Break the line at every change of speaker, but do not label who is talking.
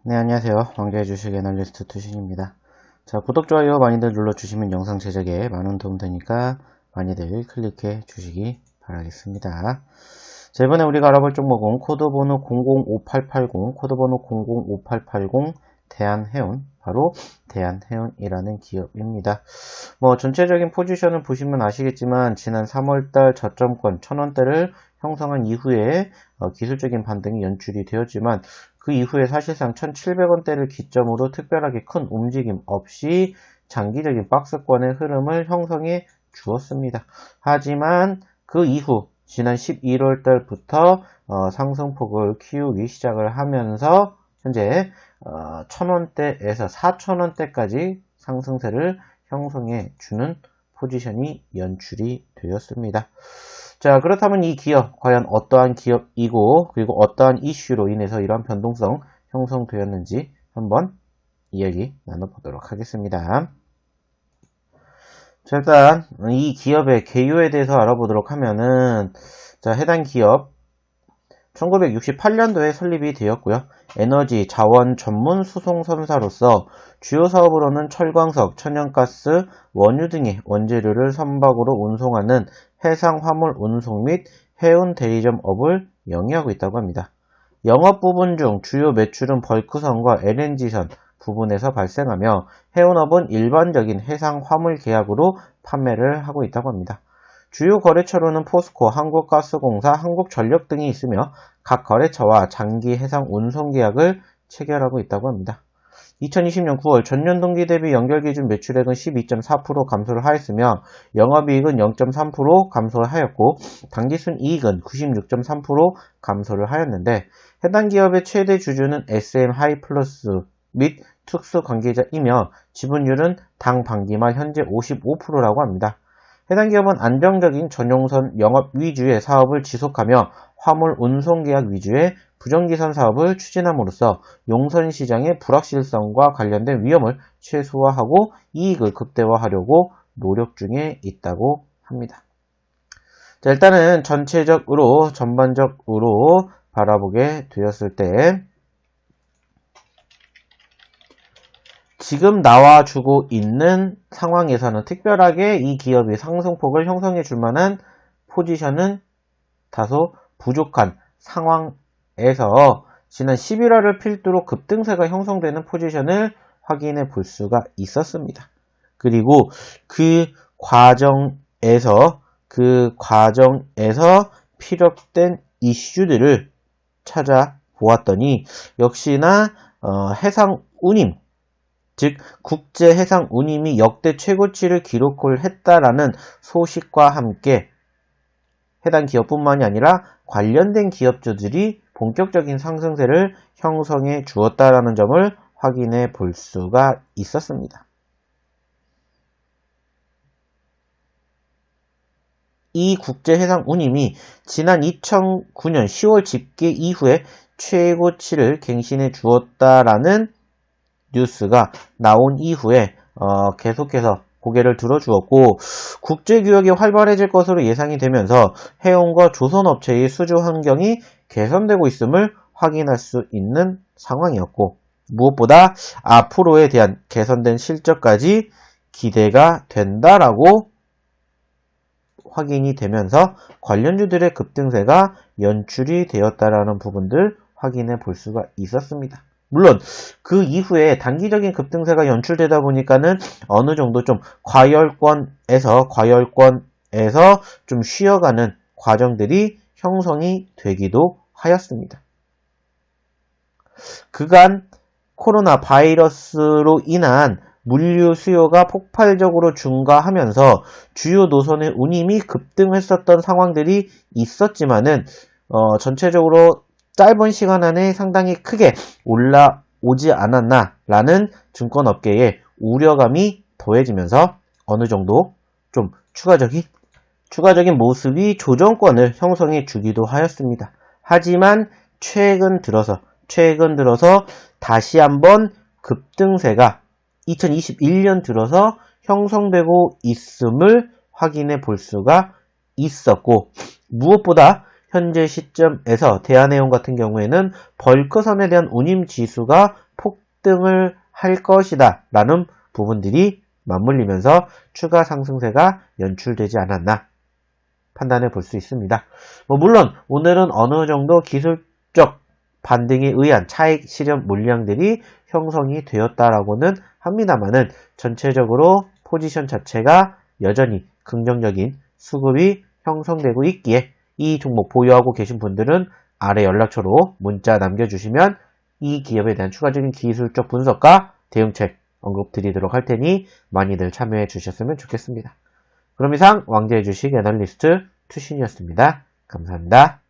네, 안녕하세요. 왕좌의 주식 애널리스트 투신입니다. 자, 구독, 좋아요 많이들 눌러주시면 영상 제작에 많은 도움 되니까 많이들 클릭해 주시기 바라겠습니다. 자, 이번에 우리가 알아볼 종목은 코드번호 005880, 코드번호 005880 대한해운, 바로 대한해운이라는 기업입니다. 전체적인 포지션을 보시면 아시겠지만 지난 3월달 저점권 1000원대를 형성한 이후에 기술적인 반등이 연출이 되었지만 그 이후에 사실상 1700원대를 기점으로 특별하게 큰 움직임 없이 장기적인 박스권의 흐름을 형성해 주었습니다. 하지만 그 이후 지난 11월달부터 상승폭을 키우기 시작을 하면서 현재 1000원대에서 4000원대까지 상승세를 형성해 주는 포지션이 연출이 되었습니다. 자, 그렇다면 이 기업 과연 어떠한 기업이고 그리고 어떠한 이슈로 인해서 이러한 변동성 형성되었는지 한번 이야기 나눠보도록 하겠습니다. 자, 일단 이 기업의 개요에 대해서 알아보도록 하면은, 자, 해당 기업 1968년도에 설립이 되었고요. 에너지 자원 전문 수송선사로서 주요 사업으로는 철광석, 천연가스, 원유 등의 원재료를 선박으로 운송하는 해상 화물 운송 및 해운 대리점업을 영위하고 있다고 합니다. 영업 부분 중 주요 매출은 벌크선과 LNG선 부분에서 발생하며 해운업은 일반적인 해상 화물 계약으로 판매를 하고 있다고 합니다. 주요 거래처로는 포스코, 한국가스공사, 한국전력 등이 있으며 각 거래처와 장기 해상 운송 계약을 체결하고 있다고 합니다. 2020년 9월 전년 동기 대비 연결기준 매출액은 12.4% 감소를 하였으며 영업이익은 0.3% 감소를 하였고 당기순이익은 96.3% 감소를 하였는데 해당 기업의 최대 주주는 SM 하이플러스 및 특수 관계자이며 지분율은 당 반기 말 현재 55%라고 합니다. 해당 기업은 안정적인 전용선 영업 위주의 사업을 지속하며 화물 운송 계약 위주의 부정기선 사업을 추진함으로써 용선 시장의 불확실성과 관련된 위험을 최소화하고 이익을 극대화하려고 노력 중에 있다고 합니다. 자, 일단은 전반적으로 바라보게 되었을 때 지금 나와주고 있는 상황에서는 특별하게 이 기업이 상승폭을 형성해 줄 만한 포지션은 다소 부족한 상황에서 지난 11월을 필두로 급등세가 형성되는 포지션을 확인해 볼 수가 있었습니다. 그리고 그 과정에서 피력된 이슈들을 찾아보았더니 역시나 해상 운임, 즉 국제해상 운임이 역대 최고치를 기록을 했다라는 소식과 함께 해당 기업뿐만이 아니라 관련된 기업주들이 본격적인 상승세를 형성해 주었다라는 점을 확인해 볼 수가 있었습니다. 이 국제해상 운임이 지난 2009년 10월 집계 이후에 최고치를 갱신해 주었다라는 뉴스가 나온 이후에 계속해서 고개를 들어주었고 국제교역이 활발해질 것으로 예상이 되면서 해운과 조선업체의 수주 환경이 개선되고 있음을 확인할 수 있는 상황이었고 무엇보다 앞으로에 대한 개선된 실적까지 기대가 된다라고 확인이 되면서 관련주들의 급등세가 연출이 되었다라는 부분들 확인해 볼 수가 있었습니다. 물론 그 이후에 단기적인 급등세가 연출되다 보니까는 어느 정도 좀 과열권에서 좀 쉬어가는 과정들이 형성이 되기도 하였습니다. 그간 코로나 바이러스로 인한 물류 수요가 폭발적으로 증가하면서 주요 노선의 운임이 급등했었던 상황들이 있었지만은 전체적으로 짧은 시간 안에 상당히 크게 올라오지 않았나라는 증권업계의 우려감이 더해지면서 어느 정도 좀 추가적인 모습이 조정권을 형성해 주기도 하였습니다. 하지만 최근 들어서 다시 한번 급등세가 2021년 들어서 형성되고 있음을 확인해 볼 수가 있었고 무엇보다 현재 시점에서 대한해운 같은 경우에는 벌크선에 대한 운임 지수가 급등을 할 것이다 라는 부분들이 맞물리면서 추가 상승세가 연출되지 않았나 판단해 볼 수 있습니다. 물론 오늘은 어느 정도 기술적 반등에 의한 차익 실현 물량들이 형성이 되었다라고는 합니다만은 전체적으로 포지션 자체가 여전히 긍정적인 수급이 형성되고 있기에 이 종목 보유하고 계신 분들은 아래 연락처로 문자 남겨주시면 이 기업에 대한 추가적인 기술적 분석과 대응책 언급드리도록 할 테니 많이들 참여해 주셨으면 좋겠습니다. 그럼 이상 왕자의 주식 애널리스트 투신이었습니다. 감사합니다.